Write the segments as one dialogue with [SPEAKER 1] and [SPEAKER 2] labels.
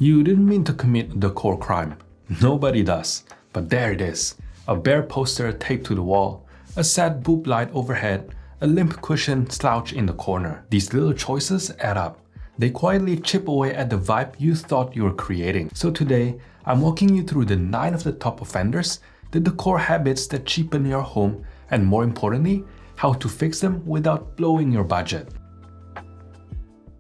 [SPEAKER 1] You didn't mean to commit the core crime. Nobody does. But there it is. A bare poster taped to the wall, a sad boob light overhead, a limp cushion slouched in the corner. These little choices add up. They quietly chip away at the vibe you thought you were creating. So today, I'm walking you through the 9 of the top offenders, the decor habits that cheapen your home, and more importantly, how to fix them without blowing your budget.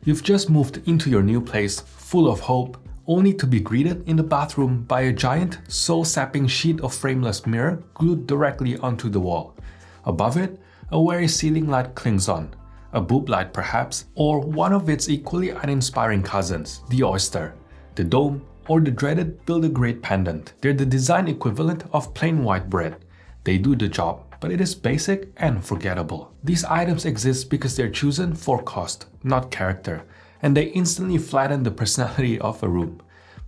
[SPEAKER 1] You've just moved into your new place, full of hope, only to be greeted in the bathroom by a giant, soul-sapping sheet of frameless mirror glued directly onto the wall. Above it, a weary ceiling light clings on. A boob light perhaps, or one of its equally uninspiring cousins, the oyster, the dome, or the dreaded Build-A-Grade pendant. They're the design equivalent of plain white bread. They do the job, but it is basic and forgettable. These items exist because they're chosen for cost, not character, and they instantly flatten the personality of a room.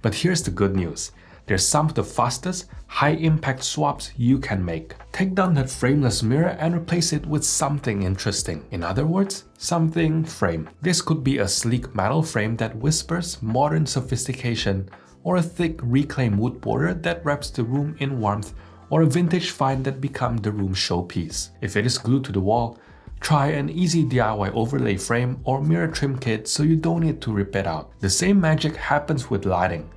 [SPEAKER 1] But here's the good news. They're some of the fastest, high-impact swaps you can make. Take down that frameless mirror and replace it with something interesting. In other words, something frame. This could be a sleek metal frame that whispers modern sophistication, or a thick reclaimed wood border that wraps the room in warmth, or a vintage find that becomes the room showpiece. If it is glued to the wall, try an easy DIY overlay frame or mirror trim kit so you don't need to rip it out. The same magic happens with lighting.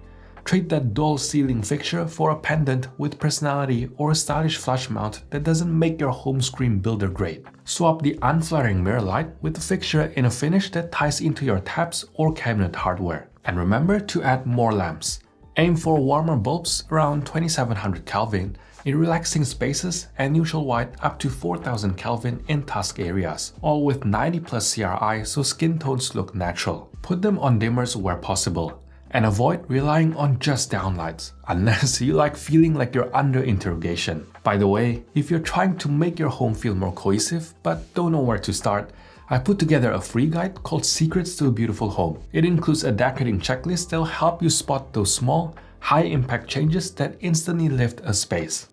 [SPEAKER 1] Trade that dull ceiling fixture for a pendant with personality or a stylish flush mount that doesn't make your home scream builder grade. Swap the unflattering mirror light with a fixture in a finish that ties into your taps or cabinet hardware. And remember to add more lamps. Aim for warmer bulbs around 2700 Kelvin in relaxing spaces and neutral white up to 4000 Kelvin in task areas, all with 90+ CRI so skin tones look natural. Put them on dimmers where possible. And avoid relying on just downlights, unless you like feeling like you're under interrogation. By the way, if you're trying to make your home feel more cohesive but don't know where to start, I put together a free guide called Secrets to a Beautiful Home. It includes a decorating checklist that'll help you spot those small, high-impact changes that instantly lift a space.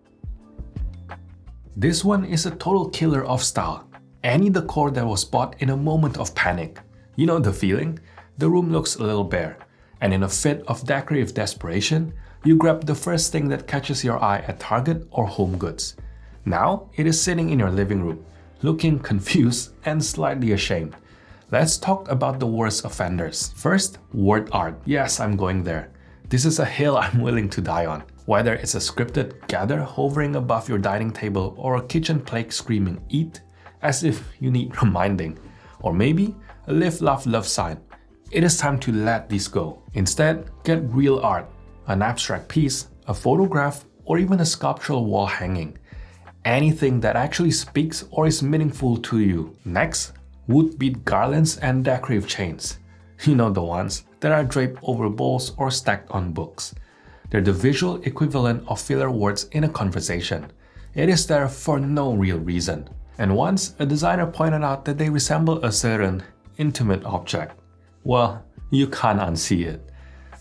[SPEAKER 1] This one is a total killer of style. Any decor that was bought in a moment of panic. You know the feeling? The room looks a little bare. And in a fit of decorative desperation, you grab the first thing that catches your eye at Target or Home Goods. Now, it is sitting in your living room, looking confused and slightly ashamed. Let's talk about the worst offenders. First, word art. Yes, I'm going there. This is a hill I'm willing to die on. Whether it's a scripted gather hovering above your dining table or a kitchen plaque screaming eat, as if you need reminding. Or maybe a live, laugh, love sign. It is time to let these go. Instead, get real art, an abstract piece, a photograph, or even a sculptural wall hanging. Anything that actually speaks or is meaningful to you. Next, wood-bead garlands and decorative chains. You know the ones that are draped over bowls or stacked on books. They're the visual equivalent of filler words in a conversation. It is there for no real reason. And once, a designer pointed out that they resemble a certain intimate object. Well, you can't unsee it.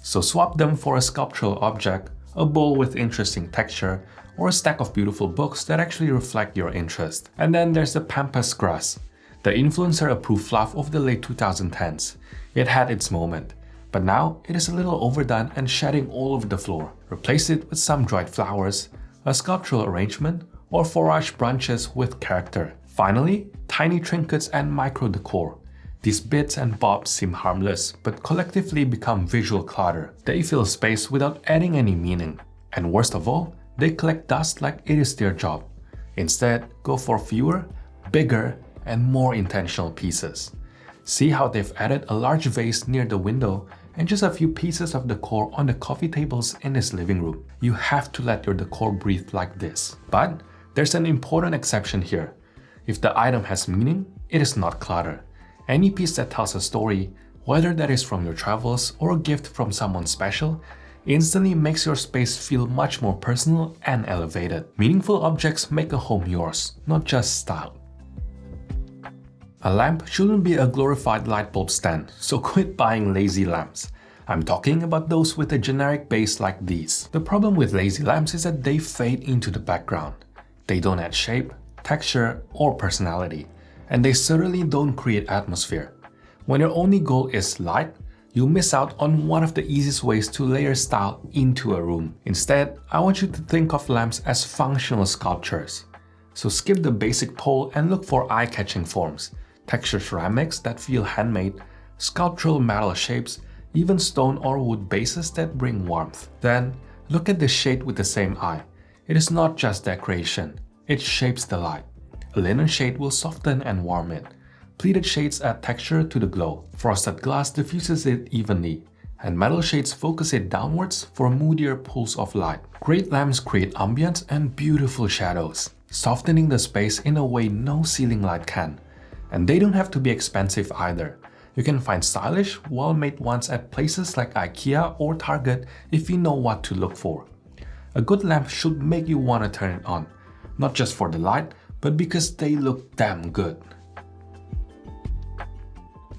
[SPEAKER 1] So swap them for a sculptural object, a bowl with interesting texture, or a stack of beautiful books that actually reflect your interest. And then there's the pampas grass, the influencer-approved fluff of the late 2010s. It had its moment, but now it is a little overdone and shedding all over the floor. Replace it with some dried flowers, a sculptural arrangement, or forage branches with character. Finally, tiny trinkets and micro decor. These bits and bobs seem harmless, but collectively become visual clutter. They fill space without adding any meaning. And worst of all, they collect dust like it is their job. Instead, go for fewer, bigger, and more intentional pieces. See how they've added a large vase near the window and just a few pieces of decor on the coffee tables in this living room. You have to let your decor breathe like this. But there's an important exception here. If the item has meaning, it is not clutter. Any piece that tells a story, whether that is from your travels or a gift from someone special, instantly makes your space feel much more personal and elevated. Meaningful objects make a home yours, not just style. A lamp shouldn't be a glorified light bulb stand, so quit buying lazy lamps. I'm talking about those with a generic base like these. The problem with lazy lamps is that they fade into the background. They don't add shape, texture, or personality. And they certainly don't create atmosphere. When your only goal is light, you'll miss out on one of the easiest ways to layer style into a room. Instead, I want you to think of lamps as functional sculptures. So skip the basic pole and look for eye-catching forms, textured ceramics that feel handmade, sculptural metal shapes, even stone or wood bases that bring warmth. Then, look at the shade with the same eye. It is not just decoration, it shapes the light. A linen shade will soften and warm it. Pleated shades add texture to the glow. Frosted glass diffuses it evenly, and metal shades focus it downwards for moodier pools of light. Great lamps create ambience and beautiful shadows, softening the space in a way no ceiling light can. And they don't have to be expensive either. You can find stylish, well-made ones at places like IKEA or Target if you know what to look for. A good lamp should make you want to turn it on, not just for the light, but because they look damn good.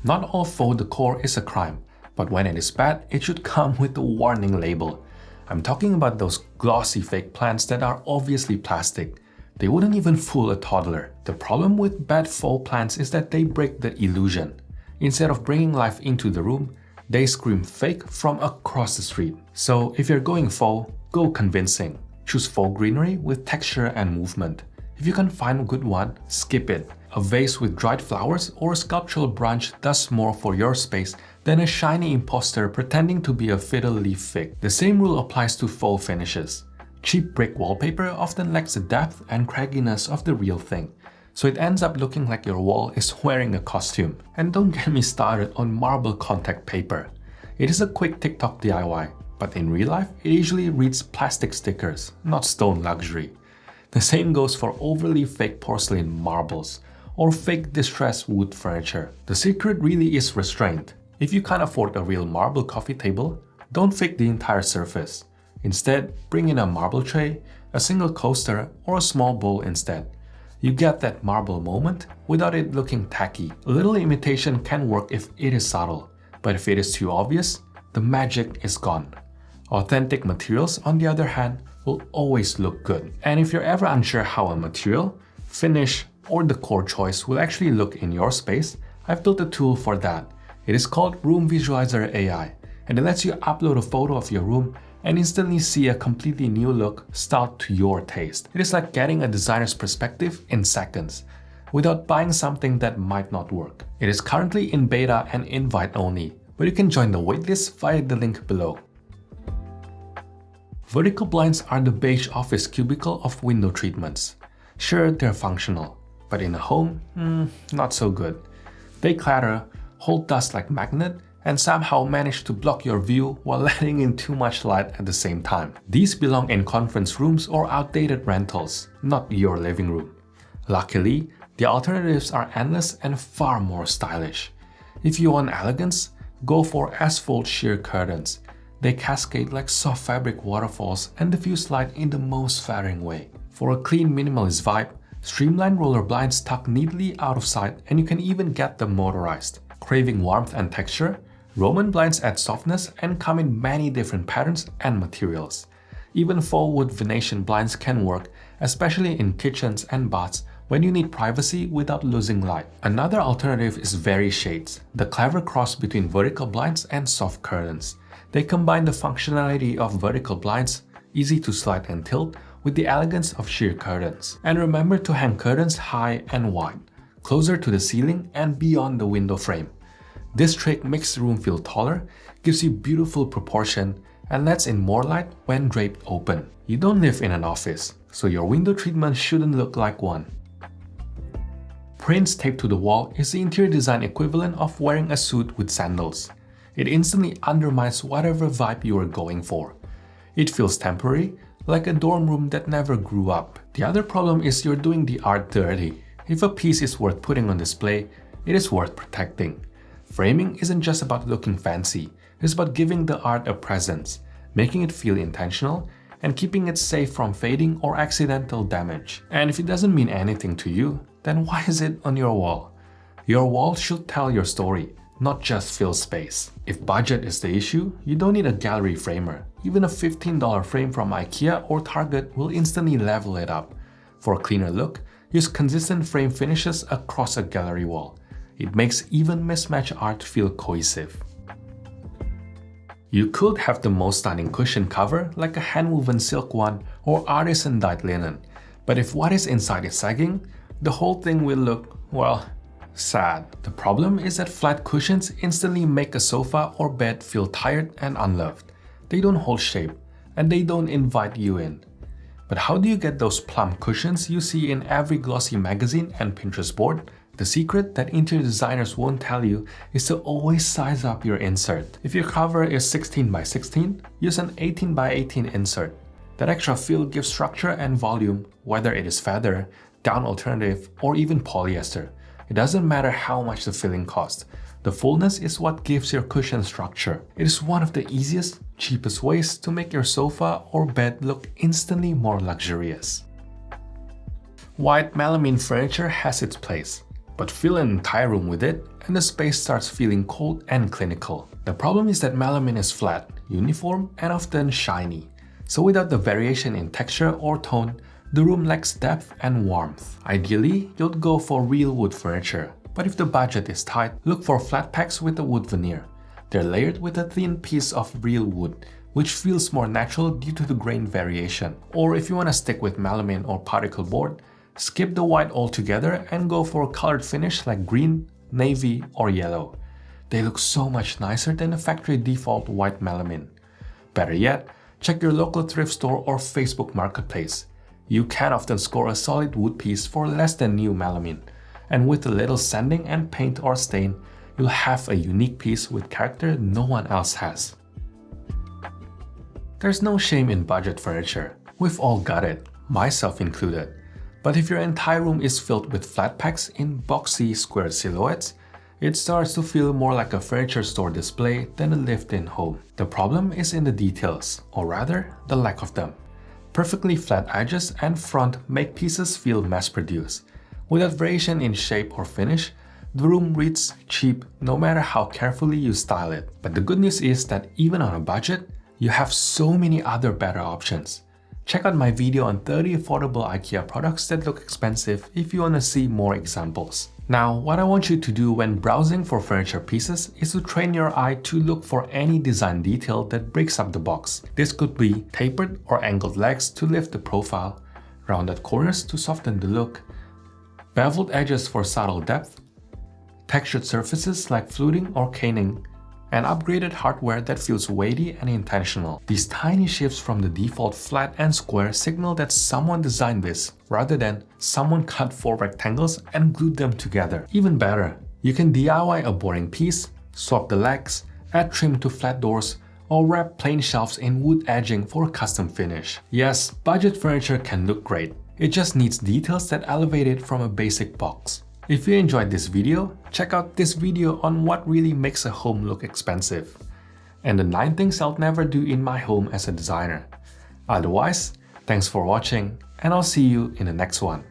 [SPEAKER 1] Not all faux decor is a crime, but when it is bad, it should come with a warning label. I'm talking about those glossy fake plants that are obviously plastic. They wouldn't even fool a toddler. The problem with bad faux plants is that they break the illusion. Instead of bringing life into the room, they scream fake from across the street. So if you're going faux, go convincing. Choose faux greenery with texture and movement. If you can find a good one, skip it. A vase with dried flowers or a sculptural branch does more for your space than a shiny imposter pretending to be a fiddle leaf fig. The same rule applies to faux finishes. Cheap brick wallpaper often lacks the depth and cragginess of the real thing, so it ends up looking like your wall is wearing a costume. And don't get me started on marble contact paper. It is a quick TikTok DIY, but in real life, it usually reads plastic stickers, not stone luxury. The same goes for overly fake porcelain marbles or fake distressed wood furniture. The secret really is restraint. If you can't afford a real marble coffee table, don't fake the entire surface. Instead, bring in a marble tray, a single coaster, or a small bowl instead. You get that marble moment without it looking tacky. A little imitation can work if it is subtle, but if it is too obvious, the magic is gone. Authentic materials, on the other hand, will always look good. And if you're ever unsure how a material, finish, or decor choice will actually look in your space, I've built a tool for that. It is called Room Visualizer AI, and it lets you upload a photo of your room and instantly see a completely new look styled to your taste. It is like getting a designer's perspective in seconds, without buying something that might not work. It is currently in beta and invite only, but you can join the waitlist via the link below. Vertical blinds are the beige office cubicle of window treatments. Sure, they're functional, but in a home, not so good. They clatter, hold dust like magnet, and somehow manage to block your view while letting in too much light at the same time. These belong in conference rooms or outdated rentals, not your living room. Luckily, the alternatives are endless and far more stylish. If you want elegance, go for asphalt sheer curtains. They cascade like soft fabric waterfalls and diffuse light in the most flattering way. For a clean minimalist vibe, streamlined roller blinds tuck neatly out of sight, and you can even get them motorized. Craving warmth and texture? Roman blinds add softness and come in many different patterns and materials. Even faux wood Venetian blinds can work, especially in kitchens and baths when you need privacy without losing light. Another alternative is Vari-Shades, the clever cross between vertical blinds and soft curtains. They combine the functionality of vertical blinds, easy to slide and tilt, with the elegance of sheer curtains. And remember to hang curtains high and wide, closer to the ceiling and beyond the window frame. This trick makes the room feel taller, gives you beautiful proportion, and lets in more light when draped open. You don't live in an office, so your window treatment shouldn't look like one. Prints taped to the wall is the interior design equivalent of wearing a suit with sandals. It instantly undermines whatever vibe you are going for. It feels temporary, like a dorm room that never grew up. The other problem is you're doing the art dirty. If a piece is worth putting on display, it is worth protecting. Framing isn't just about looking fancy, it's about giving the art a presence, making it feel intentional, and keeping it safe from fading or accidental damage. And if it doesn't mean anything to you, then why is it on your wall? Your wall should tell your story, not just fill space. If budget is the issue, you don't need a gallery framer. Even a $15 frame from IKEA or Target will instantly level it up. For a cleaner look, use consistent frame finishes across a gallery wall. It makes even mismatched art feel cohesive. You could have the most stunning cushion cover like a hand-woven silk one or artisan-dyed linen, but if what is inside is sagging, the whole thing will look, well, sad. The problem is that flat cushions instantly make a sofa or bed feel tired and unloved. They don't hold shape, and they don't invite you in. But how do you get those plump cushions you see in every glossy magazine and Pinterest board? The secret that interior designers won't tell you is to always size up your insert. If your cover is 16 by 16, use an 18 by 18 insert. That extra feel gives structure and volume, whether it is feather, down alternative, or even polyester. It doesn't matter how much the filling costs. The fullness is what gives your cushion structure. It is one of the easiest, cheapest ways to make your sofa or bed look instantly more luxurious. White melamine furniture has its place, but fill an entire room with it and the space starts feeling cold and clinical. The problem is that melamine is flat, uniform, and often shiny. So without the variation in texture or tone, the room lacks depth and warmth. Ideally, you'd go for real wood furniture, but if the budget is tight, look for flat packs with a wood veneer. They're layered with a thin piece of real wood, which feels more natural due to the grain variation. Or if you want to stick with melamine or particle board, skip the white altogether and go for a colored finish like green, navy, or yellow. They look so much nicer than the factory default white melamine. Better yet, check your local thrift store or Facebook marketplace. You can often score a solid wood piece for less than new melamine, and with a little sanding and paint or stain, you'll have a unique piece with character no one else has. There's no shame in budget furniture. We've all got it, myself included. But if your entire room is filled with flat packs in boxy, square silhouettes, it starts to feel more like a furniture store display than a lived-in home. The problem is in the details, or rather, the lack of them. Perfectly flat edges and front make pieces feel mass-produced. Without variation in shape or finish, the room reads cheap no matter how carefully you style it. But the good news is that even on a budget, you have so many other better options. Check out my video on 30 affordable IKEA products that look expensive if you want to see more examples. Now, what I want you to do when browsing for furniture pieces is to train your eye to look for any design detail that breaks up the box. This could be tapered or angled legs to lift the profile, rounded corners to soften the look, beveled edges for subtle depth, textured surfaces like fluting or caning, and upgraded hardware that feels weighty and intentional. These tiny shifts from the default flat and square signal that someone designed this, rather than someone cut 4 rectangles and glued them together. Even better, you can DIY a boring piece, swap the legs, add trim to flat doors, or wrap plain shelves in wood edging for a custom finish. Yes, budget furniture can look great. It just needs details that elevate it from a basic box. If you enjoyed this video, check out this video on what really makes a home look expensive, and the 9 things I'll never do in my home as a designer. Otherwise, thanks for watching, and I'll see you in the next one.